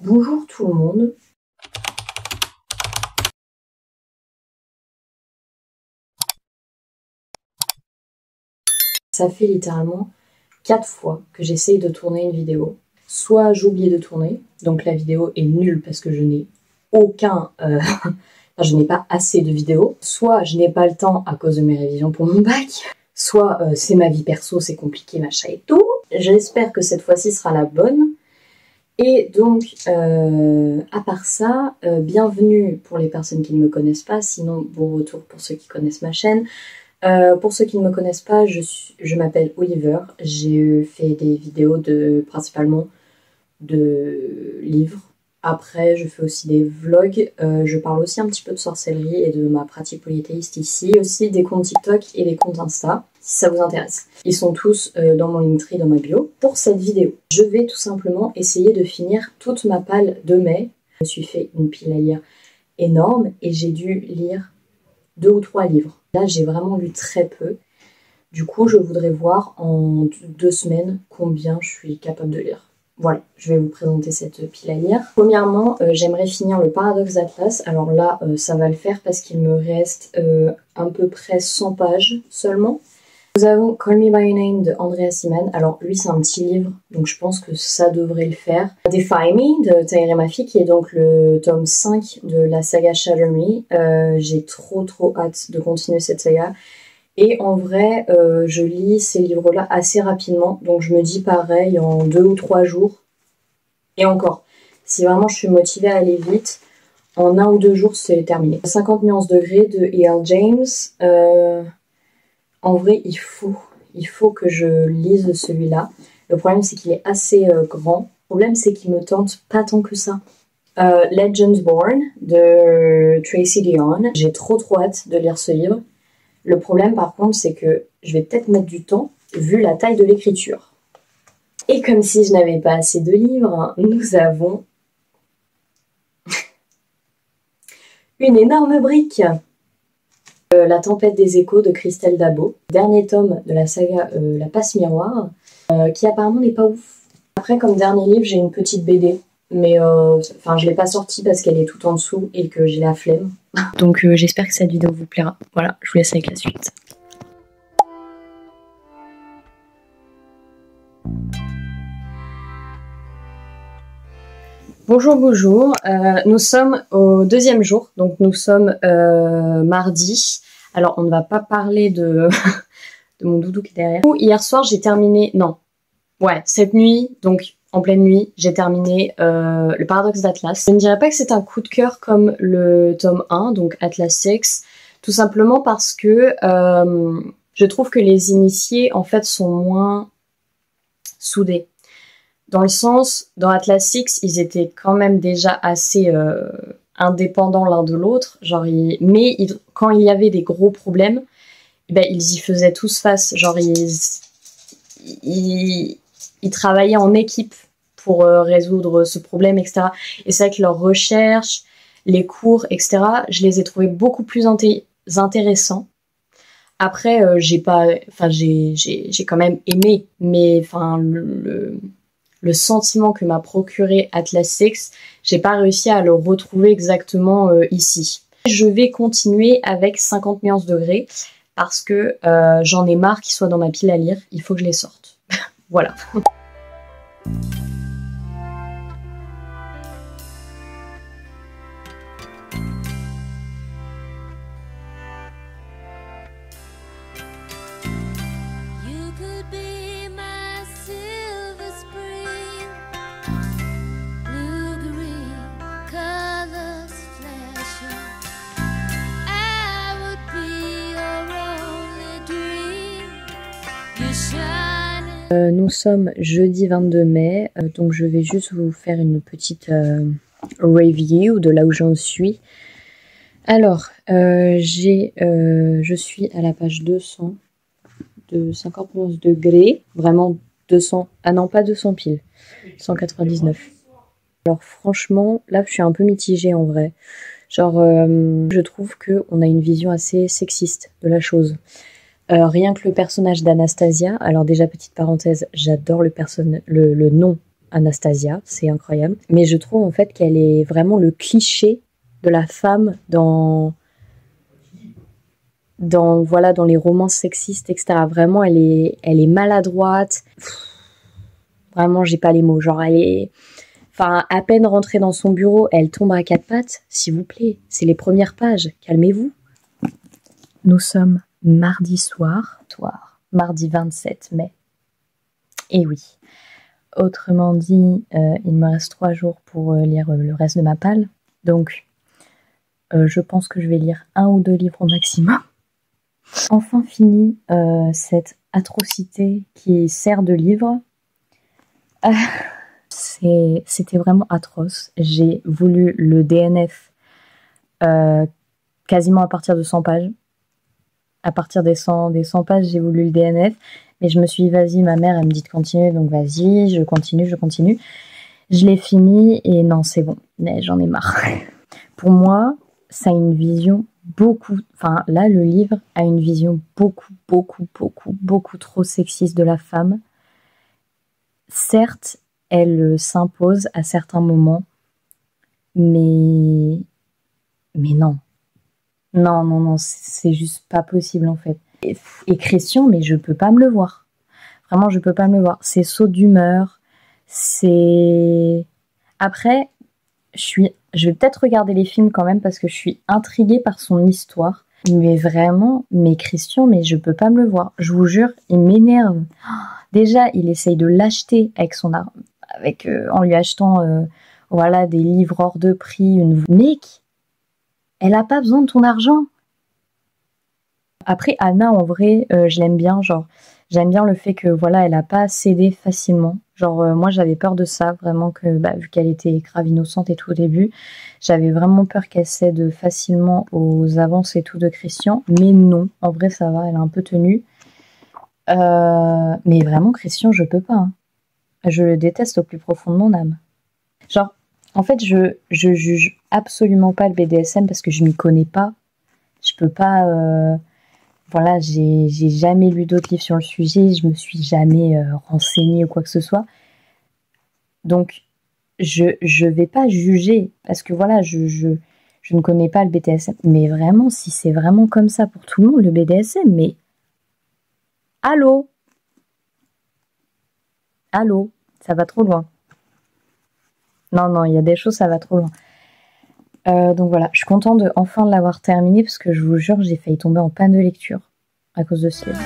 Bonjour tout le monde. Ça fait littéralement 4 fois que j'essaye de tourner une vidéo. Soit j'ai oublié de tourner, donc la vidéo est nulle parce que je n'ai je n'ai pas assez de vidéos. Soit je n'ai pas le temps à cause de mes révisions pour mon bac. Soit c'est ma vie perso, c'est compliqué, machin et tout. J'espère que cette fois-ci sera la bonne. Et donc, à part ça, bienvenue pour les personnes qui ne me connaissent pas, sinon bon retour pour ceux qui connaissent ma chaîne. Pour ceux qui ne me connaissent pas, je m'appelle Oliver, j'ai fait des vidéos principalement de livres. Après, je fais aussi des vlogs, je parle aussi un petit peu de sorcellerie et de ma pratique polythéiste ici, aussi des comptes TikTok et des comptes Insta, si ça vous intéresse. Ils sont tous dans mon Linktree, dans ma bio. Pour cette vidéo, je vais tout simplement essayer de finir toute ma palle de mai. Je me suis fait une pile à lire énorme et j'ai dû lire 2 ou 3 livres. Là, j'ai vraiment lu très peu. Du coup, je voudrais voir en 2 semaines combien je suis capable de lire. Voilà, je vais vous présenter cette pile à lire. Premièrement, j'aimerais finir le Paradoxe d'Atlas. Alors là, ça va le faire parce qu'il me reste à peu près 100 pages seulement. Nous avons Call Me By Your Name de Andreas Iman. Alors lui, c'est un petit livre, donc je pense que ça devrait le faire. Defy Me de Tahereh Mafi, qui est donc le tome 5 de la saga Shatter Me. J'ai trop hâte de continuer cette saga. Et en vrai, je lis ces livres-là assez rapidement, donc je me dis pareil, en 2 ou 3 jours. Et encore, si vraiment je suis motivée à aller vite, en 1 ou 2 jours, c'est terminé. 50 nuances degrés de E.L. James. En vrai, il faut que je lise celui-là. Le problème, c'est qu'il est assez grand. Le problème, c'est qu'il me tente pas tant que ça. Legends Born de Tracy Deonn. J'ai trop hâte de lire ce livre. Le problème, par contre, c'est que je vais peut-être mettre du temps, vu la taille de l'écriture. Et comme si je n'avais pas assez de livres, nous avons une énorme brique. La tempête des échos de Christelle Dabo, dernier tome de la saga La Passe Miroir, qui apparemment n'est pas ouf. Après, comme dernier livre, j'ai une petite BD, mais je l'ai pas sortie parce qu'elle est tout en dessous et que j'ai la flemme. Donc j'espère que cette vidéo vous plaira. Voilà, je vous laisse avec la suite. Bonjour, nous sommes au 2e jour, donc nous sommes mardi. Alors on ne va pas parler de mon doudou qui est derrière. Hier soir j'ai terminé, cette nuit, donc en pleine nuit, j'ai terminé le Paradoxe d'Atlas. Je ne dirais pas que c'est un coup de cœur comme le tome 1, donc Atlas 6, tout simplement parce que je trouve que les initiés en fait sont moins soudés. Dans le sens, dans Atlas 6, ils étaient quand même déjà assez indépendants l'un de l'autre, quand il y avait des gros problèmes, ils y faisaient tous face, ils travaillaient en équipe pour résoudre ce problème, etc. Et c'est vrai que leurs recherches, les cours, etc., je les ai trouvés beaucoup plus intéressants. Après, j'ai quand même aimé, mais le sentiment que m'a procuré Atlas 6, j'ai pas réussi à le retrouver exactement ici. Je vais continuer avec 50 nuances degrés parce que j'en ai marre qu'ils soient dans ma pile à lire, il faut que je les sorte. Voilà. Nous sommes jeudi 22 mai, donc je vais juste vous faire une petite review de là où j'en suis. Alors, je suis à la page 200 de 51 degrés, vraiment 200, ah non pas 200 piles, 199. Alors franchement, là je suis un peu mitigée en vrai. Je trouve qu'on a une vision assez sexiste de la chose. Rien que le personnage d'Anastasia, alors déjà petite parenthèse, j'adore le nom Anastasia, c'est incroyable. Mais je trouve en fait qu'elle est vraiment le cliché de la femme dans les romances sexistes, etc. Vraiment, elle est maladroite. Vraiment, j'ai pas les mots. Genre, enfin, à peine rentrée dans son bureau, elle tombe à quatre pattes. S'il vous plaît, c'est les premières pages. Calmez-vous. Nous sommes mardi soir, mardi 27 mai. Et oui. Autrement dit, il me reste 3 jours pour lire le reste de ma palle. Donc, je pense que je vais lire 1 ou 2 livres au maximum. Enfin fini cette atrocité qui sert de livre. C'était vraiment atroce. J'ai voulu le DNF quasiment à partir de 100 pages. À partir des 100 pages, j'ai voulu le DNF. Mais je me suis dit, vas-y, ma mère, elle me dit de continuer, donc vas-y, je continue. Je l'ai fini et non, c'est bon, j'en ai marre. Pour moi, ça a une vision enfin là, le livre a une vision beaucoup trop sexiste de la femme. Certes, elle s'impose à certains moments, mais non. Non, c'est juste pas possible en fait. Et Christian, mais je peux pas me le voir. Vraiment, je peux pas me le voir. C'est saut d'humeur, c'est... Après, je vais peut-être regarder les films quand même parce que je suis intriguée par son histoire. Mais vraiment, mais Christian, mais je peux pas me le voir. Je vous jure, il m'énerve. Déjà, il essaye de l'acheter avec son arme, en lui achetant voilà, des livres hors de prix. Mec, elle a pas besoin de ton argent. Après, Anna, en vrai, je l'aime bien. Genre, j'aime bien le fait que voilà, elle a pas cédé facilement. Genre, moi, j'avais peur de ça, vraiment, que vu qu'elle était grave innocente et tout au début, j'avais vraiment peur qu'elle cède facilement aux avances et tout de Christian. Mais non, en vrai, ça va, elle a un peu tenu. Mais vraiment, Christian, je peux pas. Hein. Je le déteste au plus profond de mon âme. Genre, en fait, je juge absolument pas le BDSM parce que je m'y connais pas. Je peux pas... Voilà, j'ai jamais lu d'autres livres sur le sujet, je me suis jamais renseignée ou quoi que ce soit. Donc, je vais pas juger, parce que voilà, je ne connais pas le BDSM. Mais vraiment, si c'est vraiment comme ça pour tout le monde, le BDSM, mais... Allô, ça va trop loin. Non, il y a des choses, ça va trop loin. Donc voilà, je suis contente de enfin l'avoir terminé parce que je vous jure, j'ai failli tomber en panne de lecture à cause de ce livre.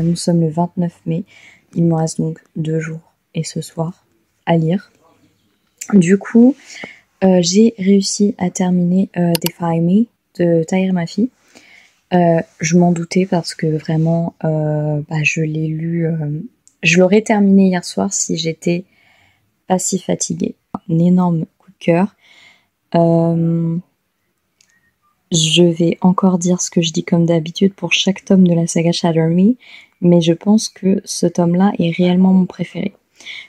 Nous sommes le 29 mai, il me reste donc 2 jours et ce soir à lire. Du coup, j'ai réussi à terminer Defy Me de Tahir Mafi. Je m'en doutais parce que vraiment, je l'ai lu, je l'aurais terminé hier soir si j'étais pas si fatiguée. Un énorme coup de cœur. Je vais encore dire ce que je dis comme d'habitude pour chaque tome de la saga Shatter Me, mais je pense que ce tome-là est réellement mon préféré.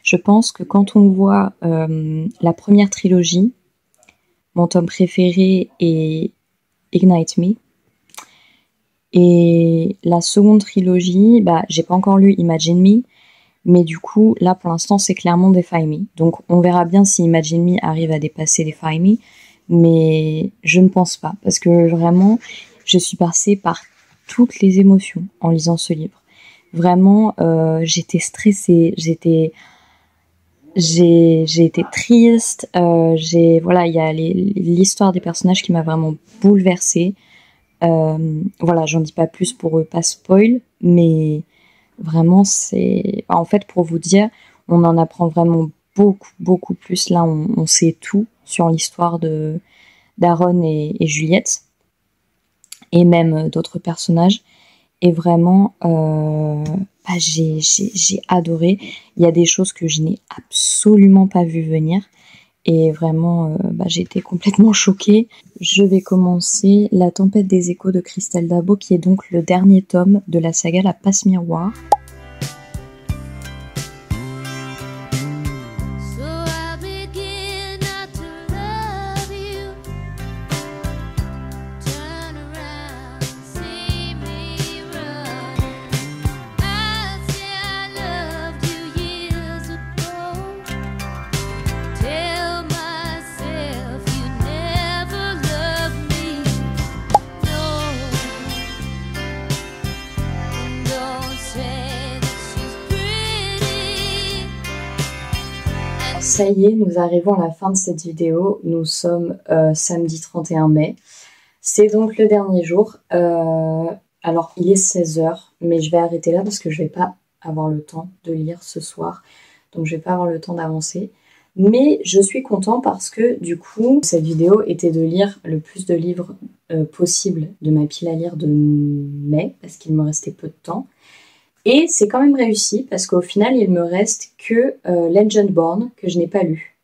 Je pense que quand on voit la première trilogie, mon tome préféré est Ignite Me, et la seconde trilogie, j'ai pas encore lu Imagine Me, mais du coup, là pour l'instant c'est clairement Defy Me. Donc on verra bien si Imagine Me arrive à dépasser Defy Me, mais je ne pense pas, parce que vraiment, je suis passée par toutes les émotions en lisant ce livre. Vraiment, j'étais stressée, j'ai été triste, voilà, il y a l'histoire des personnages qui m'a vraiment bouleversée. Voilà, j'en dis pas plus pour pas spoil, mais vraiment c'est... En fait, pour vous dire, on en apprend vraiment beaucoup plus. Là, on sait tout sur l'histoire d'Aaron et Juliette, et même d'autres personnages. Et vraiment, j'ai adoré. Il y a des choses que je n'ai absolument pas vu venir. Et vraiment, j'ai été complètement choquée. Je vais commencer La Tempête des Échos de Christelle Dabo, qui est donc le dernier tome de la saga La Passe-Miroir. Ça y est, nous arrivons à la fin de cette vidéo. Nous sommes samedi 31 mai. C'est donc le dernier jour. Alors, il est 16 h, mais je vais arrêter là parce que je vais pas avoir le temps de lire ce soir. Donc, je vais pas avoir le temps d'avancer. Mais je suis contente parce que, du coup, cette vidéo était de lire le plus de livres possible de ma pile à lire de mai, parce qu'il me restait peu de temps. Et c'est quand même réussi parce qu'au final, il me reste que Legendborn, que je n'ai pas lu,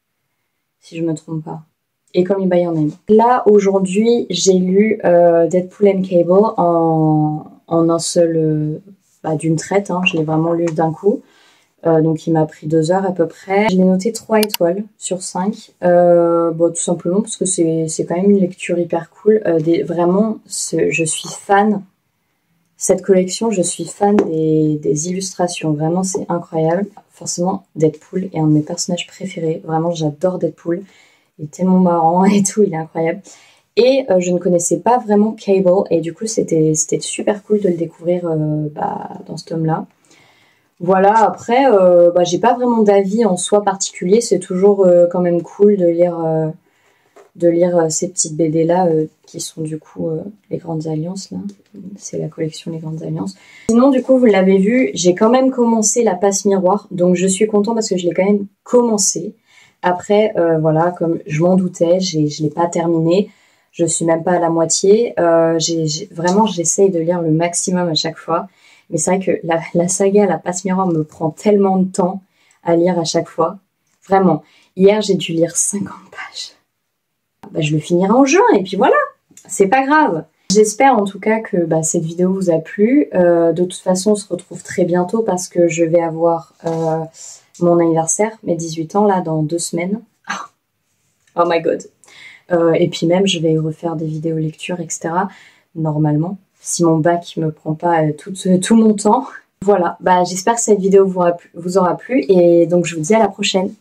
si je me trompe pas. Et Call Me By Your Name. Là, aujourd'hui, j'ai lu Deadpool and Cable en un seul, d'une traite. Je l'ai vraiment lu d'un coup. Donc, il m'a pris 2 heures à peu près. Je l'ai noté 3 étoiles sur 5. Tout simplement parce que c'est quand même une lecture hyper cool. Vraiment, je suis fan. Cette collection, je suis fan des illustrations. Vraiment, c'est incroyable. Forcément, Deadpool est un de mes personnages préférés. Vraiment, j'adore Deadpool. Il est tellement marrant et tout, il est incroyable. Et je ne connaissais pas vraiment Cable. Et du coup, c'était super cool de le découvrir dans ce tome-là. Voilà, après, j'ai pas vraiment d'avis en soi particulier. C'est toujours quand même cool de lire ces petites BD là qui sont du coup les Grandes Alliances là. C'est la collection Les Grandes Alliances. Sinon du coup vous l'avez vu, j'ai quand même commencé La Passe-Miroir, donc je suis contente parce que je l'ai quand même commencé. Après voilà, comme je m'en doutais, je l'ai pas terminé, je suis même pas à la moitié. Vraiment j'essaye de lire le maximum à chaque fois, mais c'est vrai que la saga La Passe-Miroir me prend tellement de temps à lire à chaque fois. Vraiment, hier j'ai dû lire 50 pages. Je le finirai en juin et puis voilà, c'est pas grave. J'espère en tout cas que cette vidéo vous a plu. De toute façon, on se retrouve très bientôt parce que je vais avoir mon anniversaire, mes 18 ans là, dans 2 semaines. Oh my god. Et puis même, je vais refaire des vidéos lecture, etc. Normalement, si mon bac me prend pas tout mon temps. Voilà, j'espère que cette vidéo vous aura plu et donc je vous dis à la prochaine.